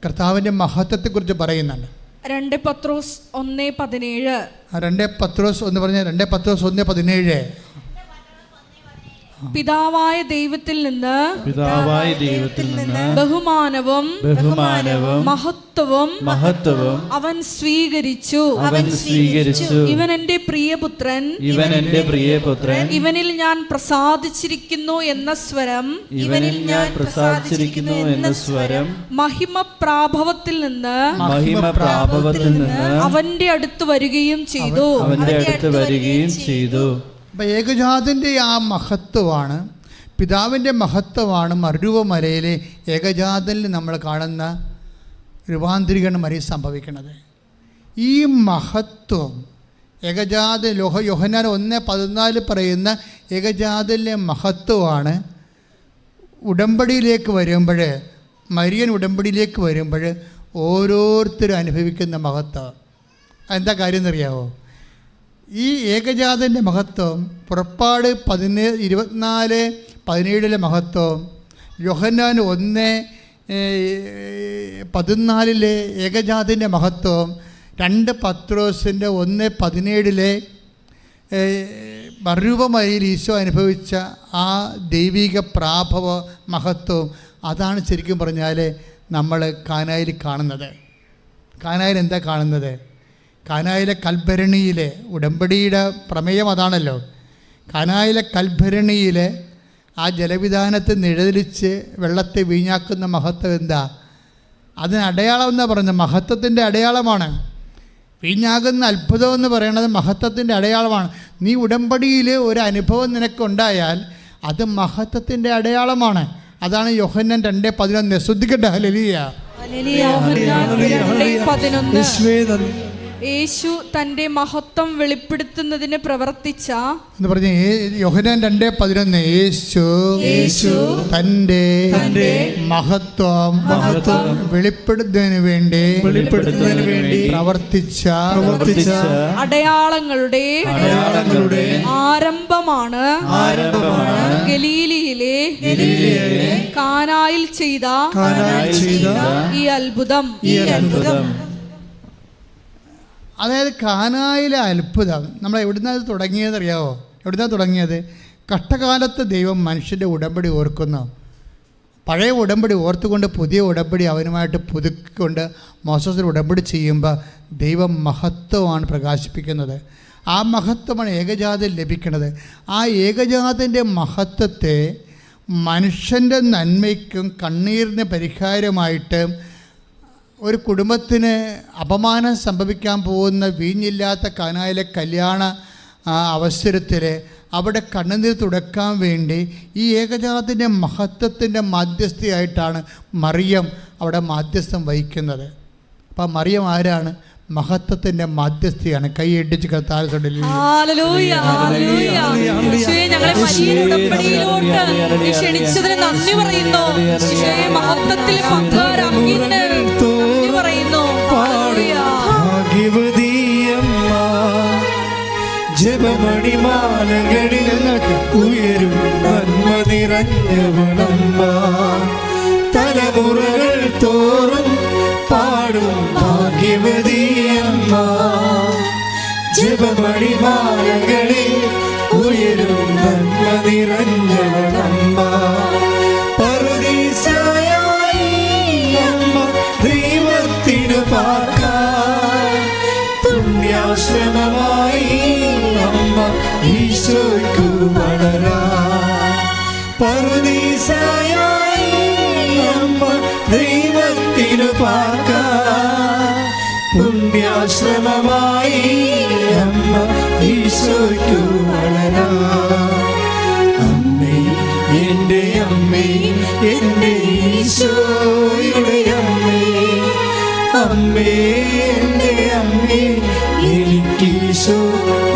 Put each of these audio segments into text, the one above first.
കർത്താവിൻ്റെ മഹത്വത്തെക്കുറിച്ച് പറയുന്നുണ്ട്. 2 പത്രോസ് 1:17. 2 പത്രോസ് എന്ന് പറഞ്ഞാൽ 2 പത്രോസ് 1:17. പിതാവായ ദൈവത്തിൽ നിന്ന് ബഹുമാനവും മഹത്വവും അവൻ സ്വീകരിച്ചു. ഇവൻ എന്റെ പ്രിയപുത്രൻ, ഇവനിൽ ഞാൻ പ്രസാദിച്ചിരിക്കുന്നു എന്ന സ്വരം മഹിമ പ്രാഭവത്തിൽ നിന്ന് അവന്റെ അടുത്ത് വരികയും ചെയ്തു. അപ്പം ഏകജാതൻ്റെ ആ മഹത്വമാണ്, പിതാവിൻ്റെ മഹത്വമാണ് മറുരൂപമലയിലെ ഏകജാതനിൽ നമ്മൾ കാണുന്ന രൂപാന്തരീകരണം വരെ സംഭവിക്കുന്നത്. ഈ മഹത്വം ഏകജാത യോഹന്നാൻ 1:14 പറയുന്ന ഏകജാതനിലെ മഹത്വമാണ് ഉടമ്പടിയിലേക്ക് വരുമ്പോൾ, മരിയൻ ഉടമ്പടിയിലേക്ക് വരുമ്പോൾ ഓരോരുത്തരും അനുഭവിക്കുന്ന മഹത്വം. എന്താ കാര്യം എന്നറിയാമോ? ഈ ഏകജാതൻ്റെ മഹത്വം പുറപ്പാട് 24:17 മഹത്വം, യോഹന്നാൻ 1:14 ഏകജാതൻ്റെ മഹത്വം, 2 പത്രോസിൻ്റെ 1:17 മറുരൂപമലയിൽ ഈശോ അനുഭവിച്ച ആ ദൈവിക പ്രാഭവ മഹത്വം, അതാണ് ശരിക്കും പറഞ്ഞാൽ നമ്മൾ കാനായിൽ കാണുന്നത്. കാനായിൽ എന്താ കാണുന്നത്? കാനായിലെ കൽഭരണിയിലെ ഉടമ്പടിയുടെ പ്രമേയം അതാണല്ലോ. കാനായിലെ കൽഭരണിയിലെ ആ ജലവിധാനത്തെ നിഴലിച്ച് വെള്ളത്തെ വീഞ്ഞാക്കുന്ന മഹത്വം എന്താ? അതിന് അടയാളം എന്നാ പറയുന്നത്, മഹത്വത്തിൻ്റെ അടയാളമാണ്. വീഞ്ഞാകുന്ന അത്ഭുതം എന്ന് പറയുന്നത് മഹത്വത്തിൻ്റെ അടയാളമാണ്. നീ ഉടമ്പടിയിൽ ഒരു അനുഭവം നിനക്കുണ്ടായാൽ അത് മഹത്വത്തിൻ്റെ അടയാളമാണ്. അതാണ് യോഹന്നാൻ 2:11. ശ്രദ്ധിക്കട്ടെ. ഹല്ലേലൂയ. യേശു തന്റെ മഹത്വം വെളിപ്പെടുത്തുന്നതിന് പ്രവർത്തിച്ച എന്ന് പറഞ്ഞ യോഹന്നാൻ 2:11 യേശു തന്റെ മഹത്വം വെളിപ്പെടുത്തുന്നതിന് വേണ്ടി പ്രവർത്തിച്ച അടയാളങ്ങളുടെ ആരംഭമാണ് ഗലീലയിലെ കാനായിൽ ചെയ്ത ഈ അത്ഭുതം. അതായത് കാനായിലെ അത്ഭുതം നമ്മൾ എവിടുന്നാണ് തുടങ്ങിയത് അറിയാമോ? എവിടുന്നാണ് തുടങ്ങിയത്? കഷ്ടകാലത്ത് ദൈവം മനുഷ്യൻ്റെ ഉടമ്പടി ഓർക്കുന്നു. പഴയ ഉടമ്പടി ഓർത്തുകൊണ്ട് പുതിയ ഉടമ്പടി അവനുമായിട്ട് പുതുക്കിക്കൊണ്ട് മോശത്തിൽ ഉടമ്പടി ചെയ്യുമ്പോൾ ദൈവം മഹത്വമാണ് പ്രകാശിപ്പിക്കുന്നത്. ആ മഹത്വമാണ് ഏകജാതൻ ലഭിക്കുന്നത്. ആ ഏകജാതൻ്റെ മഹത്വത്തെ മനുഷ്യൻ്റെ നന്മയ്ക്കും കണ്ണീരിന് പരിഹാരമായിട്ട് ഒരു കുടുംബത്തിന് അപമാനം സംഭവിക്കാൻ പോകുന്ന വീഞ്ഞില്ലാത്ത കാനായിലെ കല്യാണ അവസരത്തിൽ അവിടെ കണ്ണുനീർ തുടക്കാൻ വേണ്ടി ഈ ഏകജാതൻ്റെ മഹത്വത്തിൻ്റെ മാധ്യസ്ഥയായിട്ടാണ് മറിയം അവിടെ മാധ്യസ്ഥം വഹിക്കുന്നത്. അപ്പം മറിയം ആരാണ്? മഹത്വത്തിൻ്റെ മാധ്യസ്ഥയാണ്. കൈയടിച്ച് കർത്താവിനെ ക്ഷണിച്ചതിന് നന്ദി പറയുന്നു. ജപമണിമാലകളിൽ ഉയരും നന്മ നിറഞ്ഞവളമ്മ, തലമുറകൾ തോറും പാടും ഭാഗ്യവതിയമ്മ. ജപമണിമാലകളിൽ ഉയരും നന്മ നിറഞ്ഞവളമ്മ, പറുദീസയായി അമ്മ ദൈവത്തിനു പാർക്കാൻ, പുണ്യാശ്രമമായി അമ്മ ഈശോയ്ക്കു വളരാൻ. പറുദീസയായി അമ്മ ദൈവത്തിനു പാർക്കാൻ, പുണ്യാശ്രമമായി അമ്മ ഈശോയ്ക്കു വളരാൻ. അമ്മേ എൻ്റെ അമ്മേ, എൻ്റെ ഈശോയുടെ അമ്മേ, അമ്മേ എൻ്റെ അമ്മേ, എനിക്കീശോ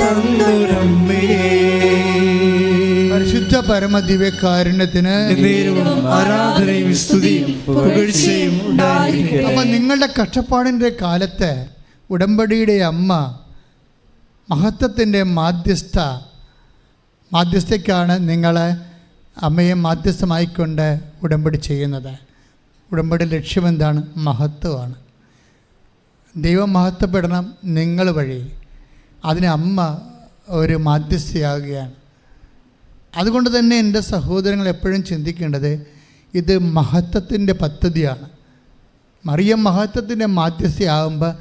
തന്നൊരമ്മേ. പരിശുദ്ധ പരമദിവ്യകാരുണ്യത്തിന് ആരാധനയും സ്തുതിയും പുകഴ്ചയും ഉണ്ടായിരിക്കട്ടെ. അപ്പം നിങ്ങളുടെ കഷ്ടപ്പാടിൻ്റെ കാലത്ത് ഉടമ്പടിയുടെ അമ്മ മഹത്വത്തിൻ്റെ മാധ്യസ്ഥയ്ക്കാണ് നിങ്ങൾ അമ്മയെ മാധ്യസ്ഥമായിക്കൊണ്ട് ഉടമ്പടി ചെയ്യുന്നത്. ഉടമ്പടി ലക്ഷ്യമെന്താണ്? മഹത്വമാണ്. ദൈവം മഹത്വപ്പെടണം നിങ്ങൾ വഴി. അതിന് അമ്മ ഒരു മാധ്യസ്ഥയാകുകയാണ്. അതുകൊണ്ട് തന്നെ എൻ്റെ സഹോദരങ്ങൾ എപ്പോഴും ചിന്തിക്കേണ്ടത് ഇത് മഹത്വത്തിൻ്റെ പദ്ധതിയാണ്. മറിയം മഹത്വത്തിൻ്റെ മാധ്യസ്ഥയാകുമ്പോൾ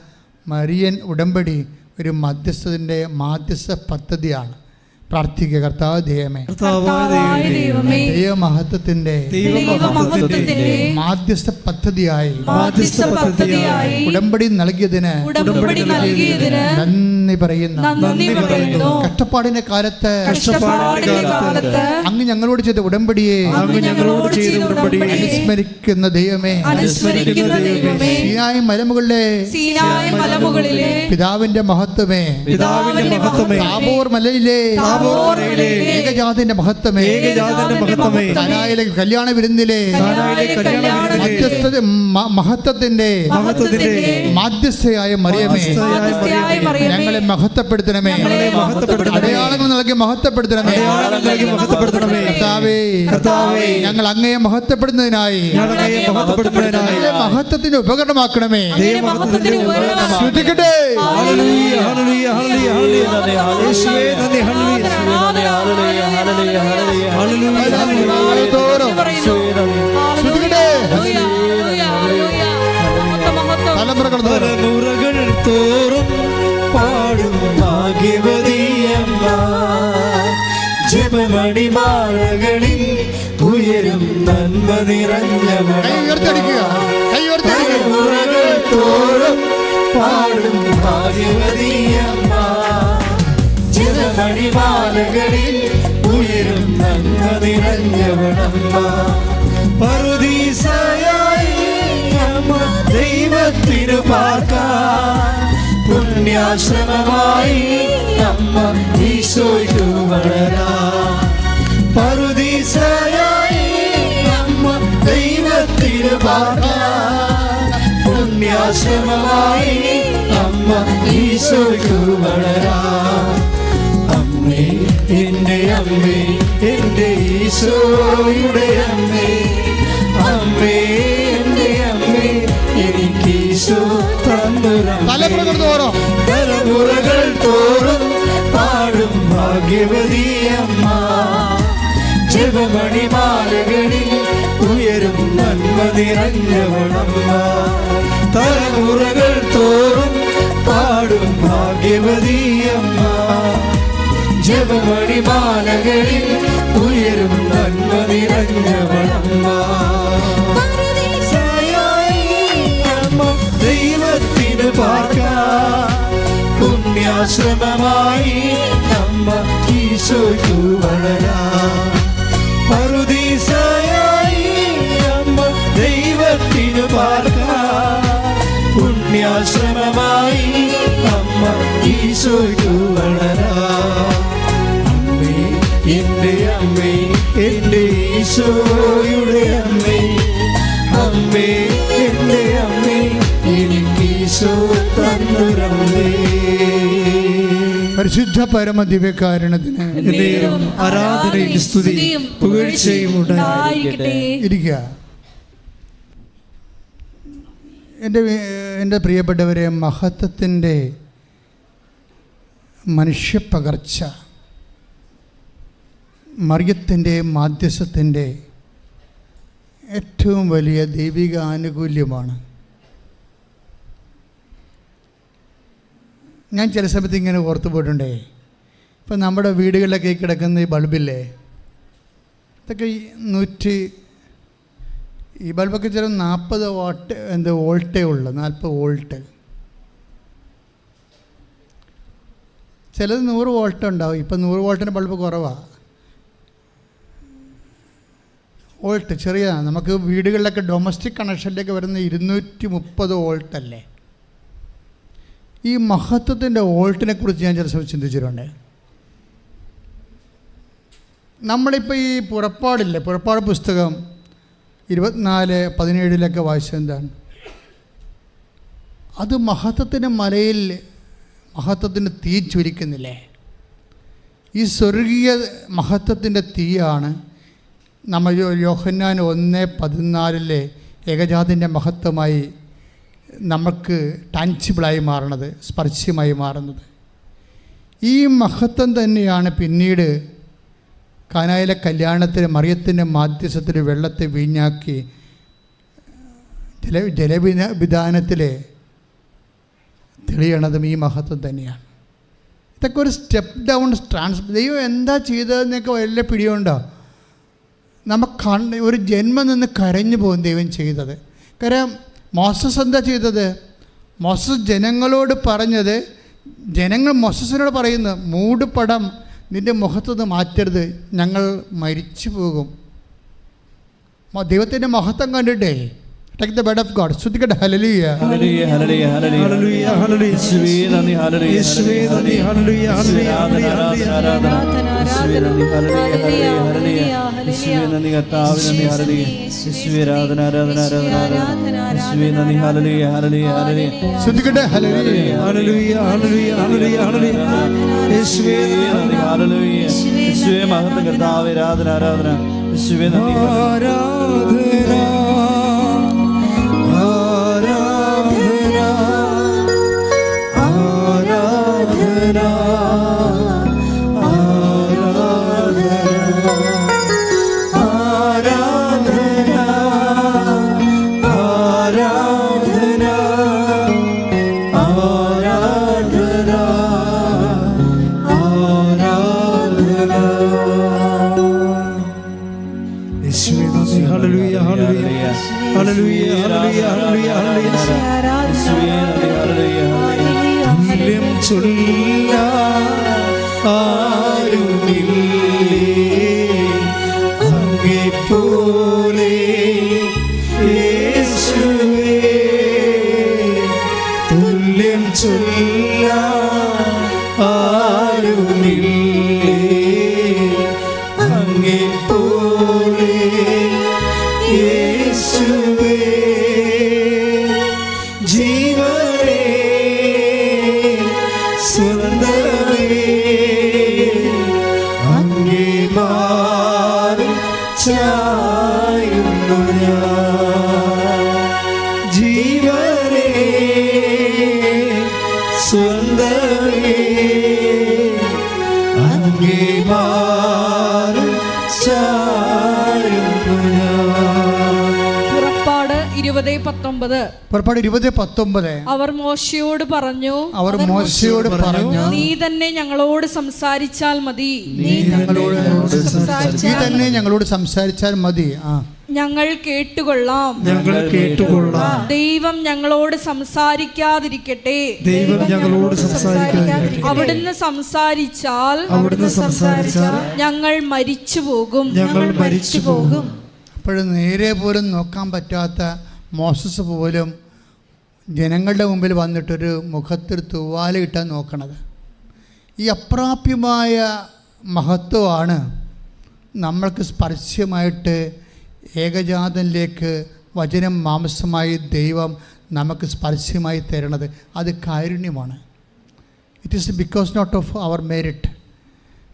മറിയൻ ഉടമ്പടി ഒരു മാധ്യസ്ഥ പദ്ധതിയാണ്. പ്രാർത്ഥിക്കുക. കർത്താവ് ദൈവമേ, ദൈവമഹത്വത്തിൻ്റെ മാധ്യസ്ഥ പദ്ധതിയായി ഉടമ്പടി നൽകിയതിന് നന്ദി പറയുന്നു. കഷ്ടപ്പാടിന്റെ കാലത്ത് അങ്ങ് ഞങ്ങളോട് ചെയ്ത ഉടമ്പടിയെ അനുസ്മരിക്കുന്ന ദൈവമേ, സീനായി മലമുകളിലെ പിതാവിന്റെ മഹത്വമേ, താബോർ മലയിലെ ഏകജാതന്റെ മഹത്വമേ, കാനായിലെ കല്യാണ വിരുന്നിലെ മഹത്വത്തിന്റെ മാധ്യസ്ഥയായ മറിയമേ, ഞങ്ങളെ മഹത്വപ്പെടുത്തണമേ. അടയാളങ്ങൾ നൽകി മഹത്വപ്പെടുത്തണമേ. കർത്താവേ, ഞങ്ങൾ അങ്ങയെ മഹത്വപ്പെടുന്നതിനായി മഹത്വത്തിന്റെ ഉപകരണമാക്കണമേ. ശ്രദ്ധിക്കട്ടെ. തലമുറകൾ തോറും പാടും ഭാഗ്യവതിയമ്മ, ജപമണിമാലകളിൽ ഉയരും നന്മ നിറഞ്ഞവൾ. തലമുറകൾ തോറും പാടും ഭാഗ്യവതിയമ്മ, ജപമണിമാലകളിൽ ഉയരും നന്മ നിറഞ്ഞവളമ്മ. പറുദീസയായി അമ്മ ദൈവത്തിനു പാർക്കാൻ, പുണ്യാശ്രമമായി അമ്മ ഈശോയ്ക്കു വളരാൻ. പറുദീസയായി അമ്മ ദൈവത്തിനു പാർക്കാൻ, പുണ്യാശ്രമമായി അമ്മ ഈശോയ്ക്കു വളരാൻ. അമ്മേ, എൻ്റെ അമ്മേ, എൻ്റെ ഈശോയുടെ അമ്മേ, അമ്മേ, എൻ്റെ അമ്മേ, എനിക്ക് ഈശോ തന്നൊരമ്മേ. തലമുറകൾ തോറും പാടും ഭാഗ്യവതിയമ്മ, ജപമണിമാലകളിൽ ഉയരും നന്മ നിറഞ്ഞവളമ്മ. തലമുറകൾ തോറും പാടും ഭാഗ്യവതിയമ്മ, ജപമണിമാലകളിൽ ഉയരും നന്മ നിറഞ്ഞവളമ്മ. ദൈവത്തിന് പാർക്കാൻ, പുണ്യാശ്രമമായി അമ്മ ഈശോയ്ക്കു വളരാൻ. പറുദീസയായി അമ്മ ദൈവത്തിന് പാർക്കാൻ, പുണ്യാശ്രമമായി അമ്മ ഈശോയ്ക്കു വളരാൻ. അമ്മേ, എൻ്റെ അമ്മേ, എൻ്റെ ഈശോയുടെ അമ്മേ, അമ്മേ, എൻ്റെ അമ്മേ, എനിക്ക് ഈശോ തന്നൊരമ്മേ. പരിശുദ്ധ പരമ ദിവ്യകാരുണ്യത്തിന് ആരാധനയും സ്തുതിയും പുകഴ്ചയും ഉണ്ടായിരിക്കട്ടെ. ഇരിക്കുക. എൻ്റെ പ്രിയപ്പെട്ടവരെ, മഹത്വത്തിൻ്റെ മനുഷ്യപ്പകർച്ച മറിയത്തിൻ്റെ മാധ്യസ്ഥത്തിൻ്റെ ഏറ്റവും വലിയ ദൈവിക ആനുകൂല്യമാണ്. ഞാൻ ചില സമയത്ത് ഇങ്ങനെ ഓർത്തു പോയിട്ടുണ്ടേ, ഇപ്പം നമ്മുടെ വീടുകളിലൊക്കെ കിടക്കുന്ന ഈ ബൾബില്ലേ, ഇതൊക്കെ ഈ ബൾബൊക്കെ ചില 40 വാട്ട് വോൾട്ടേ ഉള്ളൂ, 40 വോൾട്ട്. ചിലത് 100 വോൾട്ട് ഉണ്ടാവും. ഇപ്പം 100 വോൾട്ടിൻ്റെ ബൾബ് കുറവാണ്. വോൾട്ട് ചെറിയതാണ്. നമുക്ക് വീടുകളിലൊക്കെ ഡൊമസ്റ്റിക് കണക്ഷനിലേക്ക് വരുന്ന 230 വോൾട്ടല്ലേ. ഈ മഹത്വത്തിൻ്റെ വോൾട്ടിനെ കുറിച്ച് ഞാൻ ചില സമയം ചിന്തിച്ചിട്ടുണ്ട്. നമ്മളിപ്പോൾ ഈ പുറപ്പാട് പുസ്തകം 24:17 വായിച്ചത് എന്താണ്? അത് മഹത്വത്തിൻ്റെ മലയിൽ മഹത്വത്തിൻ്റെ തീ ചൊരിക്കുന്നില്ലേ? ഈ സ്വർഗീയ മഹത്വത്തിൻ്റെ തീയാണ് നമ്മൾ യോഹന്നാൻ 1:14 ഏകജാതിൻ്റെ മഹത്വമായി നമുക്ക് ടാൻജിബിളായി മാറുന്നത്, സ്പർശ്യമായി മാറുന്നത്. ഈ മഹത്വം തന്നെയാണ് പിന്നീട് കാനായിലെ കല്യാണത്തിന് മറിയത്തിൻ്റെ മാധ്യസ്ഥത്തിൽ വെള്ളത്തെ വീഞ്ഞാക്കി ജലവിധാനത്തിൽ തെളിയണതും ഈ മഹത്വം തന്നെയാണ്. ഇതൊക്കെ ഒരു സ്റ്റെപ്പ് ഡൗൺ ദൈവം എന്താ ചെയ്തതെന്നൊക്കെ വലിയ പിടിയുണ്ടോ? നമുക്ക് ഒരു ജന്മം നിന്ന് കരഞ്ഞു പോകും ദൈവം ചെയ്തത്. കാരണം മോസസ് എന്താ ചെയ്തത്? മോസസ് ജനങ്ങളോട് പറഞ്ഞത്, ജനങ്ങൾ മോസസിനോട് പറയുന്നു, മൂടുപടം നിൻ്റെ മുഖത്തുനിന്ന് മാറ്റരുത്, ഞങ്ങൾ മരിച്ചു പോകും. ദൈവത്തിൻ്റെ മഹത്വം കണ്ടിട്ടേ Take the word of God. Sudhikata hallelujah. Hallelujah, hallelujah, hallelujah. Hallelujah, hallelujah. Yeshua nandi hallelujah. Yeshua nandi hallelujah, hallelujah, hallelujah. Yeshua nandi hallelujah, hallelujah. Yeshua nandi katav nandi hallelujah. Yeshua aradhana aradhana aradhana. Yeshua nandi hallelujah, hallelujah, hallelujah. Sudhikata hallelujah. Hallelujah, hallelujah, hallelujah, hallelujah. Yeshua nandi hallelujah. Yeshua mahatam katav aradhana aradhana. Yeshua nandi ആരാധന Hallelujah, hallelujah, hallelujah, hallelujah. തുല്യം ചൊല്ലാൻ ആരുമില്ലേ അങ്ങേപ്പോലെ യേശുവേ, തുല്യം ചൊല്ലാൻ ആരുമില്ലേ അങ്ങേപ്പോലെ യേശുവേ, ജീവനേ സ്വന്തമേ അങ്ങേ മാറിൽ ചായുന്നു ഞാൻ, ജീവനേ സ്വന്തമേ അങ്ങേ മാറിൽ ചായുന്നു ഞാൻ. പുറപ്പാട് 20:19. പുറപ്പാട് 20:19. അവർ മോശയോട് പറഞ്ഞു, നീ തന്നെ ഞങ്ങളോട് സംസാരിച്ചാൽ മതി. നീ തന്നെ ഞങ്ങളോട് സംസാരിച്ചാൽ മതി. ഞങ്ങൾ കേട്ടുകൊള്ളാം. ദൈവം ഞങ്ങളോട് സംസാരിക്കാതിരിക്കട്ടെ. അവിടുന്ന് സംസാരിച്ചാൽ ഞങ്ങൾ മരിച്ചു പോകും. അപ്പോഴും നേരെ പോലും നോക്കാൻ പറ്റാത്ത മോസസ് പോലും ജനങ്ങളുടെ മുമ്പിൽ വന്നിട്ടൊരു മുഖത്തിൽ തൂവാല ഇട്ടാൻ നോക്കണത്. ഈ അപ്രാപ്യമായ മഹത്വമാണ് നമ്മൾക്ക് സ്പർശ്യമായിട്ട് ഏകജാതനിലേക്ക് വചനം മാംസമായി ദൈവം നമുക്ക് സ്പർശ്യമായി തരണത്. അത് കാരുണ്യമാണ്. It is because not of our merit.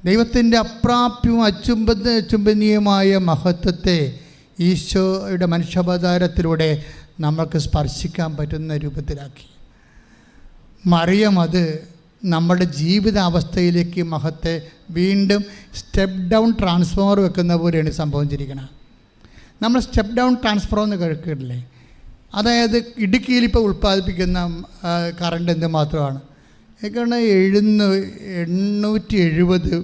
ദൈവത്തിൻ്റെ അപ്രാപ്യവും അചുംബനീയമായ മഹത്വത്തെ ഈശോയുടെ മനുഷ്യാവതാരത്തിലൂടെ നമ്മൾക്ക് സ്പർശിക്കാൻ പറ്റുന്ന രൂപത്തിലാക്കി. മറിയം അത് നമ്മുടെ ജീവിതാവസ്ഥയിലേക്ക് മഹത്തെ വീണ്ടും സ്റ്റെപ്പ് ഡൗൺ ട്രാൻസ്ഫോമർ വെക്കുന്ന പോലെയാണ് സംഭവിച്ചിരിക്കുന്നത്. നമ്മൾ സ്റ്റെപ്പ് ഡൗൺ ട്രാൻസ്ഫോമർ എന്ന് കേൾക്കില്ലേ? അതായത് ഇടുക്കിയിൽ ഇപ്പോൾ ഉൽപ്പാദിപ്പിക്കുന്ന കറണ്ട് എന്ത് മാത്രമാണ്? ഏതാണ്ട് 870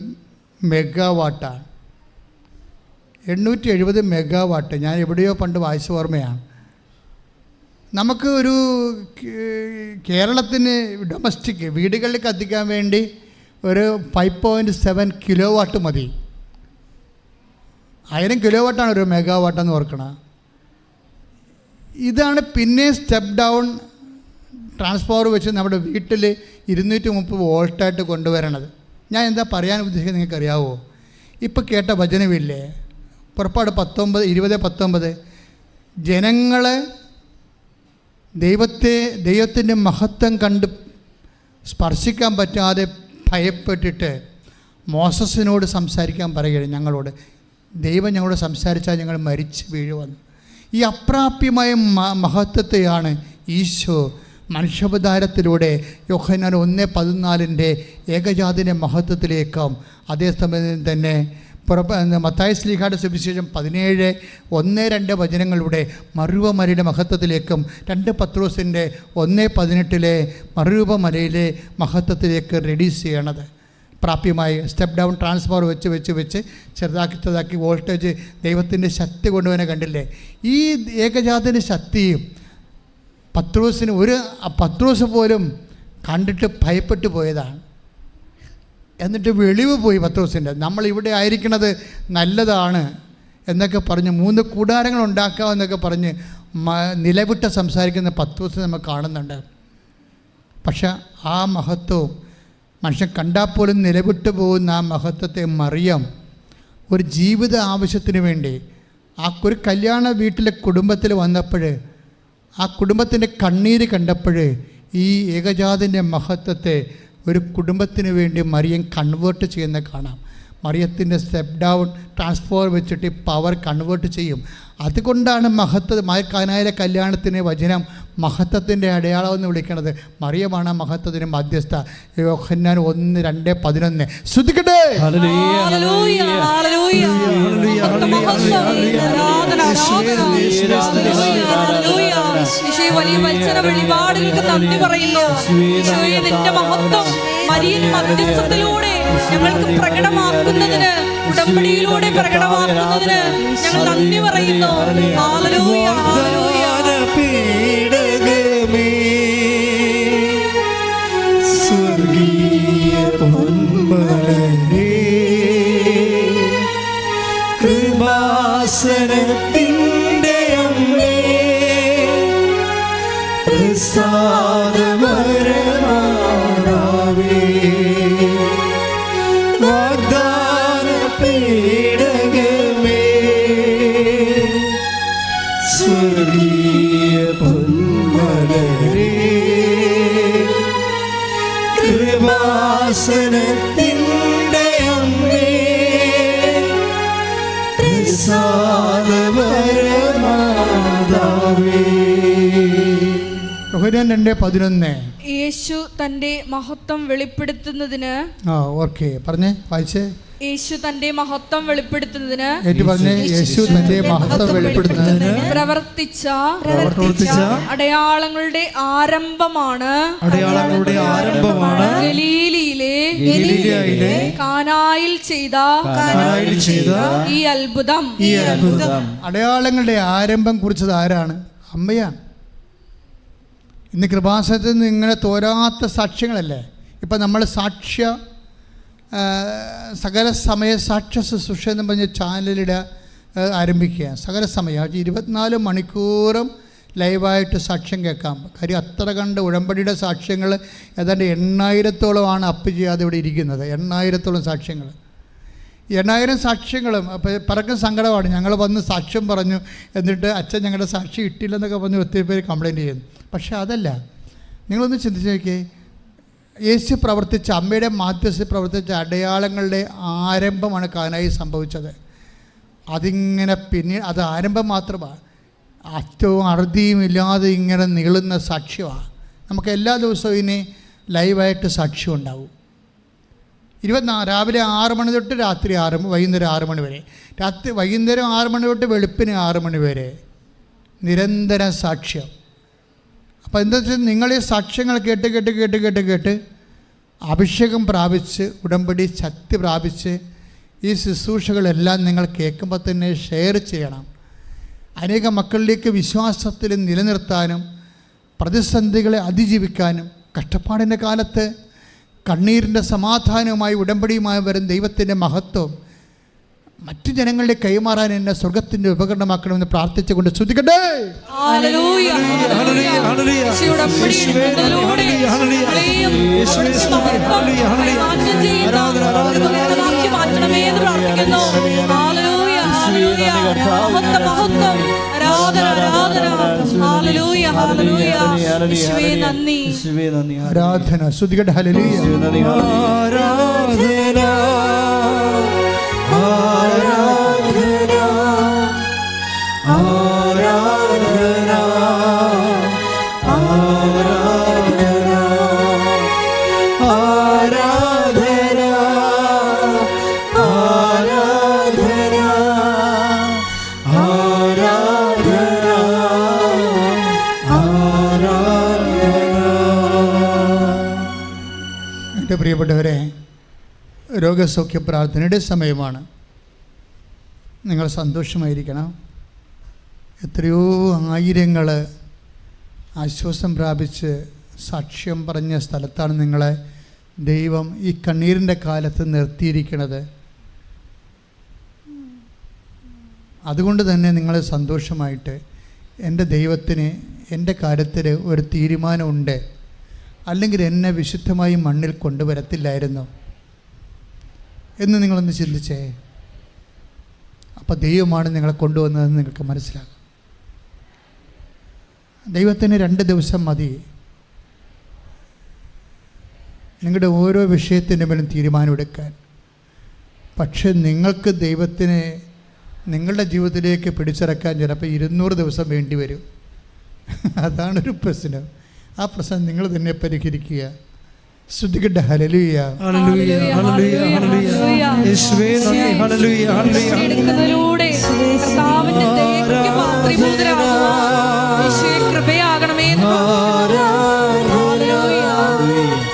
മെഗാവാട്ടാണ്. 870 മെഗാവാട്ട്. ഞാൻ എവിടെയോ പണ്ട് വായിച്ച ഓർമ്മയാണ്. നമുക്ക് ഒരു കേരളത്തിന് ഡൊമസ്റ്റിക് വീടുകളിൽ കത്തിക്കാൻ വേണ്ടി ഒരു 5.7 കിലോ വാട്ട് മതി. 1000 കിലോ വാട്ടാണ് ഒരു മെഗാവാട്ടെന്ന് ഓർക്കണം. ഇതാണ് പിന്നെ സ്റ്റെപ്പ് ഡൗൺ ട്രാൻസ്ഫോമർ വെച്ച് നമ്മുടെ വീട്ടിൽ 230 വോൾട്ടായിട്ട് കൊണ്ടുവരണത്. ഞാൻ എന്താ പറയാൻ ഉദ്ദേശിക്കുന്നത് നിങ്ങൾക്ക് അറിയാവോ? ഇപ്പോൾ കേട്ട വചനമില്ലേ? പുറപ്പാട് 20:19. ജനങ്ങളെ ദൈവത്തിൻ്റെ മഹത്വം കണ്ട് സ്പർശിക്കാൻ പറ്റാതെ ഭയപ്പെട്ടിട്ട് മോസസിനോട് സംസാരിക്കാൻ പറയുകയാണ്. ഞങ്ങളോട് ദൈവം ഞങ്ങളോട് സംസാരിച്ചാൽ ഞങ്ങൾ മരിച്ച് വീഴുവന്നു. ഈ അപ്രാപ്യമായ മഹത്വത്തെയാണ് ഈശോ മനുഷ്യാവതാരത്തിലൂടെ യോഹന്നാൻ 1:14 ഏകജാതിൻ്റെ മഹത്വത്തിലേക്കും അതേസമയം തന്നെ മത്തായി ശ്ലീഹായുടെ സുവിശേഷം 17:1-2 വചനങ്ങളുടെ മറുരൂപമലയുടെ മഹത്വത്തിലേക്കും 2 പത്രോസിൻ്റെ 1:18 മറുരൂപമലയിലെ മഹത്വത്തിലേക്ക് റെഡ്യൂസ് ചെയ്യണത് പ്രാപ്യമായി സ്റ്റെപ്പ് ഡൗൺ ട്രാൻസ്ഫോർ വെച്ച് ചെറുതാക്കി വോൾട്ടേജ് ദൈവത്തിൻ്റെ ശക്തി കൊണ്ടുവനെ കണ്ടില്ലേ. ഈ ഏകജാതിൻ്റെ ശക്തിയും പത്രോസ് പോലും കണ്ടിട്ട് ഭയപ്പെട്ടു പോയതാണ്. എന്നിട്ട് വെളിവ് പോയി പത്രോസിൻ്റെ. നമ്മളിവിടെ ആയിരിക്കണത് നല്ലതാണ് എന്നൊക്കെ പറഞ്ഞ് 3 കൂടാരങ്ങൾ ഉണ്ടാക്കാമെന്നൊക്കെ പറഞ്ഞ് നിലവിട്ട് സംസാരിക്കുന്ന പത്രോസ് നമ്മൾ കാണുന്നുണ്ട്. പക്ഷെ ആ മഹത്വവും മനുഷ്യൻ കണ്ടാൽ പോലും നിലവിട്ട് പോകുന്ന ആ മഹത്വത്തെ മറിയം ഒരു ജീവിത ആവശ്യത്തിന് വേണ്ടി ഒരു കല്യാണ വീട്ടിലെ കുടുംബത്തിൽ വന്നപ്പോൾ ആ കുടുംബത്തിൻ്റെ കണ്ണീര് കണ്ടപ്പോൾ ഈ ഏകജാതിൻ്റെ മഹത്വത്തെ ഒരു കുടുംബത്തിന് വേണ്ടി മറിയം കൺവേർട്ട് ചെയ്യുന്ന കാണാം. മറിയത്തിൻ്റെ സ്റ്റെപ്പ് ഡൗൺ ട്രാൻസ്ഫോർ വെച്ചിട്ട് പവർ കൺവേർട്ട് ചെയ്യും. അതുകൊണ്ടാണ് കാനായിലെ കല്യാണത്തിന് വചനം മഹത്വത്തിൻ്റെ അടയാളം എന്ന് വിളിക്കുന്നത്. മറിയമാണ് മഹത്വത്തിന് മധ്യസ്ഥ. യോഹന്നാൻ 1:2-11 ശ്രദ്ധിക്കട്ടെ. വലിയ വത്സര വെളിപാടുകൾക്ക് നന്ദി പറയുന്നു. നിന്റെ മഹത്വം മരിയൻ മധ്യസ്ഥത്തിലൂടെ ഞങ്ങൾക്ക് പ്രകടമാക്കുന്നതിന്, ഉടമ്പടിയിലൂടെ പ്രകടമാക്കുന്നതിന് ഞങ്ങൾ നന്ദി പറയുന്നു. Hallelujah, hallelujah. സ്വർഗീയ പൊന്മലരേ, കൃപാസനത്തിൻ്റെ അമ്മേ, പ്രസാദപരമാതാവേ, വാഗ്ദാന പേടകമേ, സ്വർഗീയ പൊന്മലരേ, കൃപാസനത്തിൻ്റെ അമ്മേ, പ്രസാദപരമാതാവേ. യോഹന്നാൻ 2:11 യേശു തന്റെ മഹത്വം വെളിപ്പെടുത്തുന്നതിന് ഓക്കെ പറഞ്ഞേ വായിച്ചേ. യേശു തന്റെ മഹത്വം വെളിപ്പെടുത്തുന്നതിന് യേശു തന്റെ മഹത്വം വെളിപ്പെടുത്തുന്നതിന് പ്രവർത്തിച്ച അടയാളങ്ങളുടെ ആരംഭമാണ് ഗലീലയിലെ കാനായിൽ ചെയ്ത ഈ അത്ഭുതം. അടയാളങ്ങളുടെ ആരംഭം കുറിച്ചത് ആരാണ്? അമ്മയാണ്. ഇന്ന് കൃപാസനത്തിൽ നിന്ന് ഇങ്ങനെ തോരാത്ത സാക്ഷ്യങ്ങളല്ലേ. ഇപ്പം നമ്മൾ സകല സമയ സാക്ഷ്യ ശുശ്രൂഷ എന്ന് പറഞ്ഞ ചാനലിടെ ആരംഭിക്കുക. സകല സമയം 24 മണിക്കൂറും ലൈവായിട്ട് സാക്ഷ്യം കേൾക്കാം. കാര്യം അത്ര കണ്ട് ഉടമ്പടിയുടെ സാക്ഷ്യങ്ങൾ ഏതാണ്ട് 8,000-ഓളമാണ് അപ്പ് ചെയ്യാതെ ഇവിടെ ഇരിക്കുന്നത്. 8,000-ഓളം സാക്ഷ്യങ്ങൾ. 8,000 സാക്ഷ്യങ്ങളും അപ്പോൾ പറക്കും സങ്കടമാണ്. ഞങ്ങൾ വന്ന് സാക്ഷ്യം പറഞ്ഞു, എന്നിട്ട് അച്ഛൻ ഞങ്ങളുടെ സാക്ഷി ഇട്ടില്ലെന്നൊക്കെ പറഞ്ഞ് ഒത്തിരി പേര് കംപ്ലയിൻറ്റ് ചെയ്യുന്നു. പക്ഷേ അതല്ല, നിങ്ങളൊന്ന് ചിന്തിച്ച് നോക്കിയേ. യേശു പ്രവർത്തിച്ച, അമ്മയുടെ മാധ്യസ്ഥയിൽ പ്രവർത്തിച്ച അടയാളങ്ങളുടെ ആരംഭമാണ് കാനായിൽ സംഭവിച്ചത്. അതിങ്ങനെ അത് ആരംഭം മാത്രമാണ്. അറ്റവും അറുതിയും ഇല്ലാതെ ഇങ്ങനെ നീളുന്ന സാക്ഷ്യമാണ്. നമുക്ക് എല്ലാ ദിവസവും ഇനി ലൈവായിട്ട് സാക്ഷ്യം ഉണ്ടാവും. രാവിലെ 6 മണി തൊട്ട് രാത്രി വൈകുന്നേരം 6 മണി വരെ, വൈകുന്നേരം 6 മണി തൊട്ട് വെളുപ്പിന് 6 മണി വരെ നിരന്തരം സാക്ഷ്യം. അപ്പോൾ എന്താ വെച്ചാൽ നിങ്ങൾ ഈ സാക്ഷ്യങ്ങൾ കേട്ട് അഭിഷേകം പ്രാപിച്ച് ഉടമ്പടി ശക്തി പ്രാപിച്ച് ഈ ശുശ്രൂഷകളെല്ലാം നിങ്ങൾ കേൾക്കുമ്പോൾ തന്നെ ഷെയർ ചെയ്യണം. അനേക മക്കളിലേക്ക് വിശ്വാസത്തിൽ നിലനിർത്താനും പ്രതിസന്ധികളെ അതിജീവിക്കാനും കഷ്ടപ്പാടിൻ്റെ കാലത്ത് കണ്ണീരിൻ്റെ സമാധാനവുമായി ഉടമ്പടിയുമായി വരും ദൈവത്തിൻ്റെ മഹത്വം മറ്റു ജനങ്ങളുടെ കൈമാറാൻ എന്നെ സ്വർഗത്തിൻ്റെ ഉപകരണമാക്കണമെന്ന് പ്രാർത്ഥിച്ചുകൊണ്ട് ശ്രദ്ധിക്കട്ടെ. ആരാധന ശ്രദ്ധിക്കട്ടെ. ഹല്ലേലൂയ. ആരാധന എൻ്റെ പ്രിയപ്പെട്ടവരെ, രോഗസൗഖ്യ പ്രാർത്ഥനയുടെ സമയമാണ്. നിങ്ങൾ സന്തോഷമായിരിക്കണം. എത്രയോ ആയിരങ്ങൾ ആശ്വാസം പ്രാപിച്ച് സാക്ഷ്യം പറഞ്ഞ സ്ഥലത്താണ് നിങ്ങളെ ദൈവം ഈ കണ്ണീരിൻ്റെ കാലത്ത് നിർത്തിയിരിക്കുന്നത്. അതുകൊണ്ട് തന്നെ നിങ്ങൾ സന്തോഷമായിട്ട് എൻ്റെ ദൈവത്തിന് എൻ്റെ കാര്യത്തിൽ ഒരു തീരുമാനമുണ്ട്, അല്ലെങ്കിൽ എന്നെ വിശുദ്ധമായി മണ്ണിൽ കൊണ്ടുവരത്തില്ലായിരുന്നു എന്ന് നിങ്ങളൊന്ന് ചിന്തിച്ചേ. അപ്പോൾ ദൈവമാണ് നിങ്ങളെ കൊണ്ടുവന്നതെന്ന് നിങ്ങൾക്ക് മനസ്സിലാകും. ദൈവത്തിന് 2 ദിവസം മതി നിങ്ങളുടെ ഓരോ വിഷയത്തിൻ്റെ മേലും തീരുമാനമെടുക്കാൻ. പക്ഷെ നിങ്ങൾക്ക് ദൈവത്തിനെ നിങ്ങളുടെ ജീവിതത്തിലേക്ക് പിടിച്ചിറക്കാൻ ചിലപ്പോൾ 200 ദിവസം വേണ്ടി വരും. അതാണൊരു പ്രശ്നം. ആ പ്രശ്നം നിങ്ങൾ തന്നെ പരിഹരിക്കുക. ശ്രദ്ധിക്കട്ടെ. ഹല്ലേലൂയ, ഹല്ലേലൂയ, ഹല്ലേലൂയ, ഹല്ലേലൂയ. യേശുവേ നന്ദി. ഹല്ലേലൂയ, ഹല്ലേലൂയ. എടുക്കുന്നതിലൂടെ കർത്താവിന്റെ ദയയ്ക്ക് പാത്രീഭൂതരാകുവാൻ യേശുവേ കൃപയാകണമേ. ഹല്ലേലൂയ.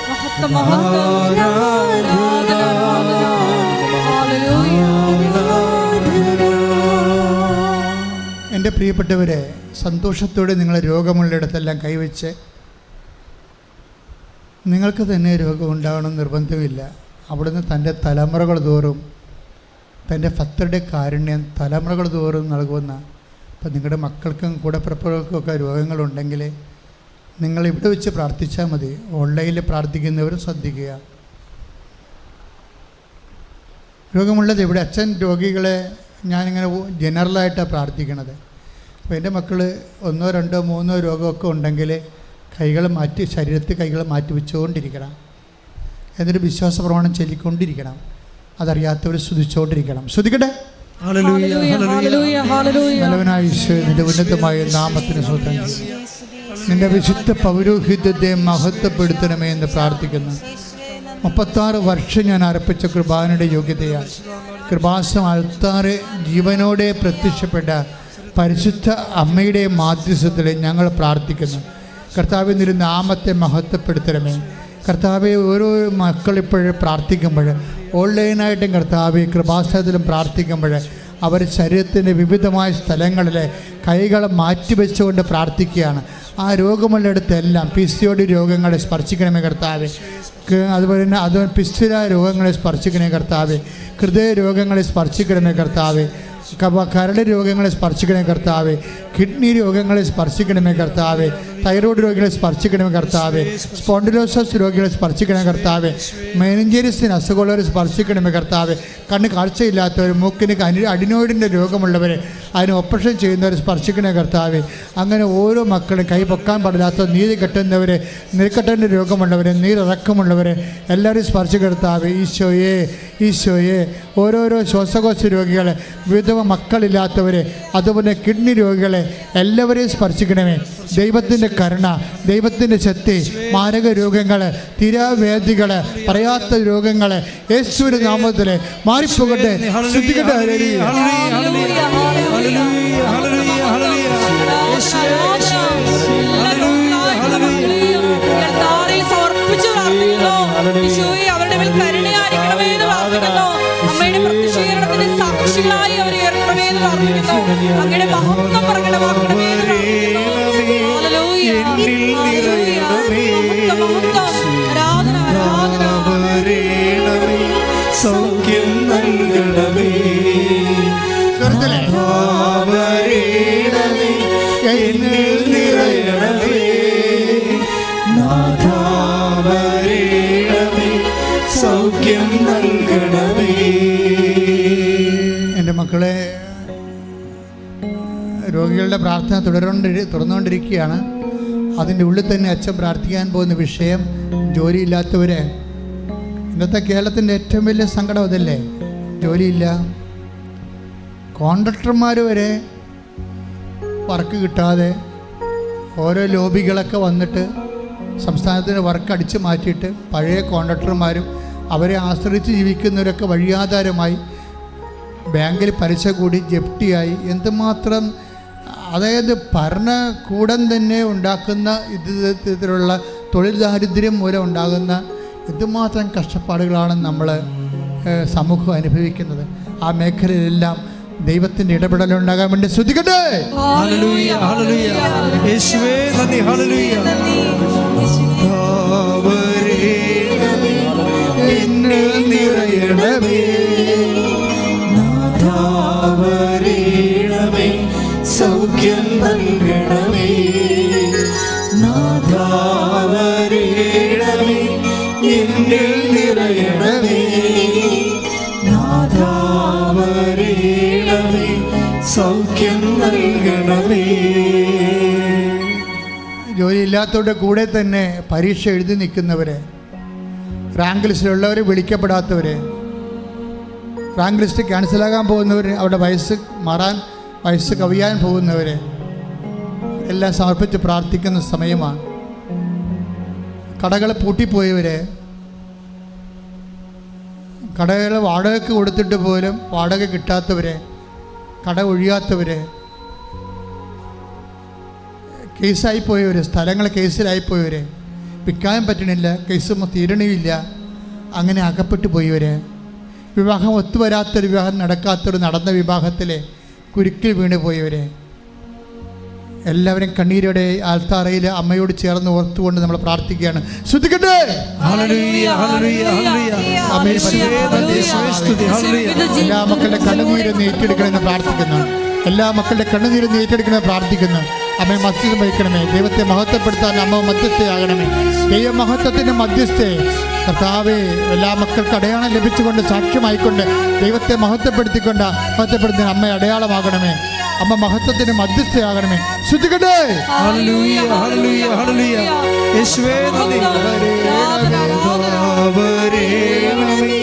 മഹത്വം, മഹത്വം. എൻ്റെ പ്രിയപ്പെട്ടവരെ, സന്തോഷത്തോടെ നിങ്ങൾ രോഗമുള്ളിടത്തെല്ലാം കൈവച്ച്, നിങ്ങൾക്ക് തന്നെ രോഗം ഉണ്ടാകണമെന്ന് നിർബന്ധമില്ല. അവിടുന്ന് തൻ്റെ തലമുറകൾ തോറും തൻ്റെ ഭക്തരുടെ കാരുണ്യം തലമുറകൾ തോറും നൽകുന്ന. അപ്പം നിങ്ങളുടെ മക്കൾക്കും കൂടെ പിറപ്പുകൾക്കൊക്കെ രോഗങ്ങളുണ്ടെങ്കിൽ നിങ്ങൾ ഇവിടെ വെച്ച് പ്രാർത്ഥിച്ചാൽ മതി. ഓൺലൈനിൽ പ്രാർത്ഥിക്കുന്നവരും ശ്രദ്ധിക്കുക. രോഗമുള്ളത് ഇവിടെ അച്ഛൻ രോഗികളെ ഞാനിങ്ങനെ ജനറലായിട്ടാണ് പ്രാർത്ഥിക്കണത്. അപ്പോൾ എൻ്റെ മക്കൾ 1, 2, 3 രോഗമൊക്കെ ഉണ്ടെങ്കിൽ കൈകൾ മാറ്റി, ശരീരത്തിൽ കൈകൾ മാറ്റി വെച്ചുകൊണ്ടിരിക്കണം. എന്നിട്ട് വിശ്വാസ പ്രമാണം ചൊല്ലിക്കൊണ്ടിരിക്കണം. അതറിയാത്തവർ സ്തുതിച്ചുകൊണ്ടിരിക്കണം. ശ്രദ്ധിക്കട്ടെ. നല്ലവനായ ഈശോ, നിന്റെ ഉന്നതമായ നാമത്തിന് സ്തോത്രം ചെയ്യുന്നു. നിന്റെ വിശുദ്ധ പൗരോഹിത്യത്തെ മഹത്വപ്പെടുത്തണമേ എന്ന് പ്രാർത്ഥിക്കുന്നു. 36 വർഷം ഞാൻ അർപ്പിച്ച കൃപാനയുടെ യോഗ്യതയാണ്. കൃപാസം അൾത്താറ് ജീവനോടെ പ്രത്യക്ഷപ്പെട്ട പരിശുദ്ധ അമ്മയുടെ മാധ്യസ്ഥത്തിൽ ഞങ്ങൾ പ്രാർത്ഥിക്കുന്നു. കർത്താവേ, നിന്റെ നാമത്തെ മഹത്വപ്പെടുത്തണമേ. കർത്താവെ, ഓരോ മക്കളിപ്പോഴും പ്രാർത്ഥിക്കുമ്പോൾ, ഓൺലൈനായിട്ടും കർത്താവെ കൃപാസനത്തിലും പ്രാർത്ഥിക്കുമ്പോൾ, അവർ ശരീരത്തിൻ്റെ വിവിധമായ സ്ഥലങ്ങളിൽ കൈകൾ മാറ്റിവെച്ചുകൊണ്ട് പ്രാർത്ഥിക്കുകയാണ്. ആ രോഗമുള്ളിടത്തെല്ലാം PCOD രോഗങ്ങളെ സ്പർശിക്കണമേ കർത്താവെ. അതുപോലെ തന്നെ പിസ്തുല രോഗങ്ങളെ സ്പർശിക്കണമേ കർത്താവെ. ഹൃദയ രോഗങ്ങളെ സ്പർശിക്കണമേ കർത്താവെ. കരട് രോഗങ്ങളെ സ്പർശിക്കണമേ കർത്താവെ. കിഡ്നി രോഗങ്ങളെ സ്പർശിക്കണമേ കർത്താവെ. തൈറോയ്ഡ് രോഗികളെ സ്പർശിക്കണമേ കർത്താവെ. സ്പോണ്ടിലോസിസ് രോഗികളെ സ്പർശിക്കണമേ കർത്താവെ. മെനിഞ്ചൈറ്റിസിന് അസുഖമുള്ളവരെ സ്പർശിക്കണമേ കർത്താവെ. കണ്ണ് കാഴ്ചയില്ലാത്തവർ, മൂക്കിന് അഡിനോയിഡിൻ്റെ രോഗമുള്ളവരെ, അതിന് ഓപ്പറേഷൻ ചെയ്യുന്നവരെ സ്പർശിക്കണേ കർത്താവെ. അങ്ങനെ ഓരോ മക്കളും കൈ പൊക്കാൻ പാടില്ലാത്ത, നീതി കെട്ടുന്നവരെ, നീർക്കെട്ടിൻ്റെ രോഗമുള്ളവരെ, നീരിറക്കമുള്ളവരെ എല്ലാവരെയും സ്പർശിക്കുക കർത്താവെ. ഈശോയെ, ഈശോയെ, ഓരോരോ ശ്വാസകോശ രോഗികളെ, വിധവ മക്കളില്ലാത്തവരെ, അതുപോലെ കിഡ്നി രോഗികളെ എല്ലാവരെയും സ്പർശിക്കണമേ. ദൈവത്തിൻ്റെ കരുണ, ദൈവത്തിൻ്റെ ശക്തി, മാരക രോഗങ്ങൾ, തിരാവേദികൾ, പറയാത്ത രോഗങ്ങൾ യേശുവിന്റെ നാമത്തിൽ മാറിപ്പോകട്ടെ. ശ്രദ്ധിക്കട്ടെ. അവരുടെ മേൽ കരുണയായിരിക്കണമേ എന്ന് പ്രാർത്ഥിക്കുന്നു. അമ്മയുടെ പ്രതിഷേധത്തിന്റെ സാക്ഷികളായി അവരെ ഏർക്കണമേ എന്ന് പ്രാർത്ഥിക്കുന്നു. അങ്ങയുടെ മഹത്വം പ്രകടമാക്കണമേ എന്ന് പ്രാർത്ഥിക്കുന്നു. സൗഖ്യം നൽകണമേ, എന്നിൽ നിറയണമേ, നാഥാവരേണമേ, സൗഖ്യം നൽകണമേ. എൻ്റെ മക്കളെ, രോഗികളുടെ പ്രാർത്ഥന തുടർന്നുകൊണ്ടിരിക്കുകയാണ്. അതിൻ്റെ ഉള്ളിൽ തന്നെ അച്ഛൻ പ്രാർത്ഥിക്കാൻ പോകുന്ന വിഷയം ജോലിയില്ലാത്തവരെ. ഇന്നത്തെ കേരളത്തിൻ്റെ ഏറ്റവും വലിയ സങ്കടം അതല്ലേ, ജോലിയില്ല. കോൺട്രാക്ടർമാർ വരെ വർക്ക് കിട്ടാതെ ഓരോ ലോബികളൊക്കെ വന്നിട്ട് സംസ്ഥാനത്തിൻ്റെ വർക്ക് അടിച്ചു മാറ്റിയിട്ട് പഴയ കോൺട്രാക്ടർമാരും അവരെ ആശ്രയിച്ച് ജീവിക്കുന്നവരൊക്കെ വഴിയാധാരമായി ബാങ്കിൽ പലിശ കൂടി ജപ്തിയായി. എന്തുമാത്രം, അതായത് ഭരണകൂടം തന്നെ ഉണ്ടാക്കുന്ന ഇത്തരത്തിലുള്ള തൊഴിൽ ദാരിദ്ര്യം മൂലം ഉണ്ടാകുന്ന എന്തുമാത്രം കഷ്ടപ്പാടുകളാണ് നമ്മൾ സമൂഹം അനുഭവിക്കുന്നത്. ആ മേഖലയിലെല്ലാം ദൈവത്തിൻ്റെ ഇടപെടലുണ്ടാകാൻ വേണ്ടി ശ്രദ്ധിക്കട്ടെ. ഹല്ലേലൂയ, ഹല്ലേലൂയ. യേശുവേ നന്ദി, ഹല്ലേലൂയ. എന്നിൽ നിറയണമേ, നാഥാവരേണമേ, സൗഖ്യം നൽകണമേ, നാഥാവരേണമേ, എന്നിൽ നിറയണമേ, നാഥാവരേണമേ, സൗഖ്യം നൽകണമേ. ജോലിയില്ലാത്തവരുടെ കൂടെ തന്നെ പരീക്ഷ എഴുതി നിൽക്കുന്നവരെ, റാങ്ക് ലിസ്റ്റിലുള്ളവർ, വിളിക്കപ്പെടാത്തവർ, റാങ്ക് ലിസ്റ്റ് ക്യാൻസലാകാൻ പോകുന്നവർ, അവരുടെ വയസ്സ് കവിയാൻ പോകുന്നവർ എല്ലാം സമർപ്പിച്ച് പ്രാർത്ഥിക്കുന്ന സമയമാണ്. കടകൾ പൂട്ടിപ്പോയവർ, കടകൾ വാടകയ്ക്ക് കൊടുത്തിട്ട് പോലും വാടക കിട്ടാത്തവർ, കട ഒഴിയാത്തവർ, കേസായിപ്പോയവർ, സ്ഥലങ്ങൾ കേസിലായിപ്പോയവർ, വിൽക്കാൻ പറ്റണില്ല, കേസ് തീരണമില്ല, അങ്ങനെ അകപ്പെട്ടു പോയവർ, വിവാഹം ഒത്തുവരാത്തൊരു വിവാഹം നടക്കാത്തൊരു നടന്ന വിവാഹത്തിലെ കുരുക്കിൽ വീണ് പോയവർ, എല്ലാവരും കണ്ണീരോടെ ആൽത്താറയിൽ അമ്മയോട് ചേർന്ന് ഓർത്തുകൊണ്ട് നമ്മൾ പ്രാർത്ഥിക്കുകയാണ്. ശ്രദ്ധിക്കട്ടെ. എല്ലാ മക്കളുടെ കണ്ണുനീരൊന്ന് ഏറ്റെടുക്കണമെന്ന് പ്രാർത്ഥിക്കുന്നു. എല്ലാ മക്കളുടെ കണ്ണുനീരൊന്ന് ഏറ്റെടുക്കണമെന്ന് പ്രാർത്ഥിക്കുന്നു. അമ്മയെ മധ്യസ്ഥം വഹിക്കണമേ. ദൈവത്തെ മഹത്വപ്പെടുത്താൻ അമ്മ മധ്യസ്ഥയാകണമേ. ദൈവമഹത്വത്തിൻ്റെ മധ്യസ്ഥയെ കർത്താവേ, എല്ലാ മക്കൾക്ക് അടയാളം ലഭിച്ചുകൊണ്ട് സാക്ഷ്യമായിക്കൊണ്ട് ദൈവത്തെ മഹത്വപ്പെടുത്തുന്ന അമ്മ അടയാളമാകണമേ. അമ്മ മഹത്വത്തിന് മധ്യസ്ഥയാകണമേ. ശ്രദ്ധിക്കട്ടെ. ഹല്ലേലൂയ, ഹല്ലേലൂയ, ഹല്ലേലൂയ. യേശുവേ നന്ദി. നാഥാവരേണമേ,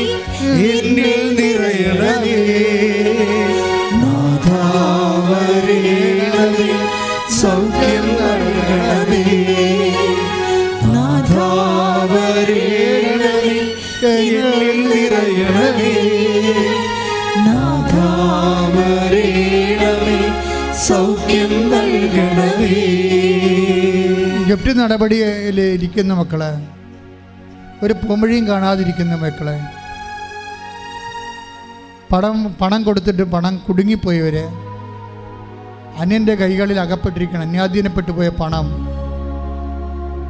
എന്നിൽ നിറയണമേ, നാഥാവരേണമേ, സൗഖ്യം നൽകണമേ, നാഥാവരേണമേ, എന്നിൽ നിറയണമേ, നാഥാവരേണമേ, സൗഖ്യം നൽകണമേ. ജപ്തി നടപടിയിൽ ഇരിക്കുന്ന മക്കളെ, ഒരു പോംവഴിയും കാണാതിരിക്കുന്ന മക്കളെ, പണം കൊടുത്തിട്ട് പണം കുടുങ്ങിപ്പോയവർ, അന്യൻ്റെ കൈകളിൽ അകപ്പെട്ടിരിക്കണം, അന്യാധീനപ്പെട്ടു പോയ പണം,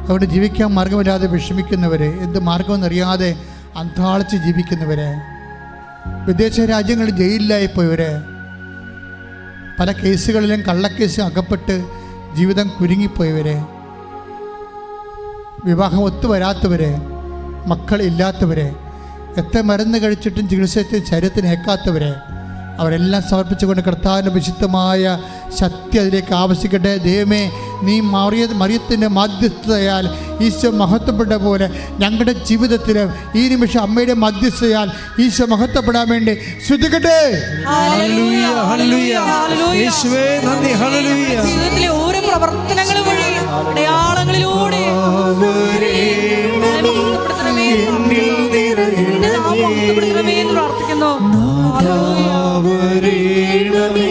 അവിടെ ജീവിക്കാൻ മാർഗമില്ലാതെ വിഷമിക്കുന്നവർ, എന്ത് മാർഗമെന്നറിയാതെ അന്താളിച്ച് ജീവിക്കുന്നവർ, വിദേശ രാജ്യങ്ങളിൽ ജയിലിലായിപ്പോയവർ, പല കേസുകളിലും കള്ളക്കേസ് അകപ്പെട്ട് ജീവിതം കുരുങ്ങിപ്പോയവർ, വിവാഹം ഒത്തുവരാത്തവർ, മക്കളില്ലാത്തവർ, എത്ര മരുന്ന് കഴിച്ചിട്ടും ചികിത്സിച്ച് ശരീരത്തിനേക്കാത്തവർ, അവരെല്ലാം സമർപ്പിച്ചുകൊണ്ട് കർത്താവിൻ്റെ വിശുദ്ധമായ ശക്തി അതിലേക്ക് ആവശ്യിക്കട്ടെ. ദൈവമേ, നീ മറിയത്തിൻ്റെ മാധ്യസ്ഥതയാൽ ഈശോ മഹത്വപ്പെട്ട പോലെ ഞങ്ങളുടെ ജീവിതത്തിൽ ഈ നിമിഷം അമ്മയുടെ മധ്യസ്ഥതയാൽ ഈശോ മഹത്വപ്പെടാൻ വേണ്ടി ശ്രദ്ധിക്കട്ടെ. ഹല്ലേലൂയ, ഹല്ലേലൂയ. യേശുവേ നന്ദി, ഹല്ലേലൂയ. ജീവിതത്തിലെ ഓരോ പ്രവർത്തനങ്ങൾ വഴി അടയാളങ്ങളിലൂടെ പ്രാർത്ഥിക്കുന്നു. നാഥാവരേണമേ,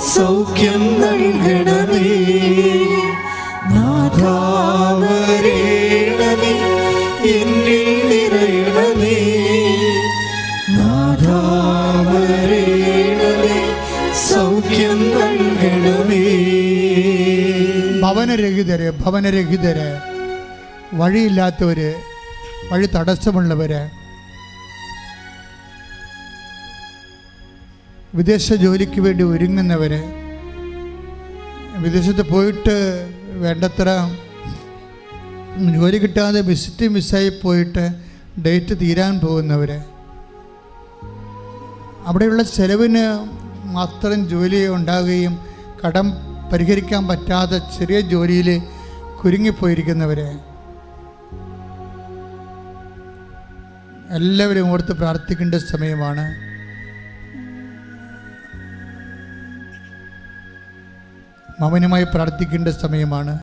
സൗഖ്യം നൽകണമേ, നാഥാവരേണമേ, എന്നിൽ നിറയണമേ, നാഥാവരേണമേ, സൗഖ്യം നൽകണമേ. ഭവനരഹിതര്, വഴിയില്ലാത്തവർ, വഴി തടസ്സമുള്ളവർ, വിദേശ ജോലിക്ക് വേണ്ടി ഒരുങ്ങുന്നവർ, വിദേശത്ത് പോയിട്ട് വേണ്ടത്ര ജോലി കിട്ടാതെ മിസ്സായി പോയിട്ട് ഡേറ്റ് തീരാൻ പോകുന്നവർ, അവിടെയുള്ള ചെലവിന് മാത്രം ജോലി ഉണ്ടാകുകയും കടം പരിഹരിക്കാൻ പറ്റാതെ ചെറിയ ജോലിയിൽ കുരുങ്ങിപ്പോയിരിക്കുന്നവർ, എല്ലാവരും ഓർത്ത് പ്രാർത്ഥിക്കേണ്ട സമയമാണ്. മൗനമായി പ്രാർത്ഥിക്കേണ്ട സമയമാണ്.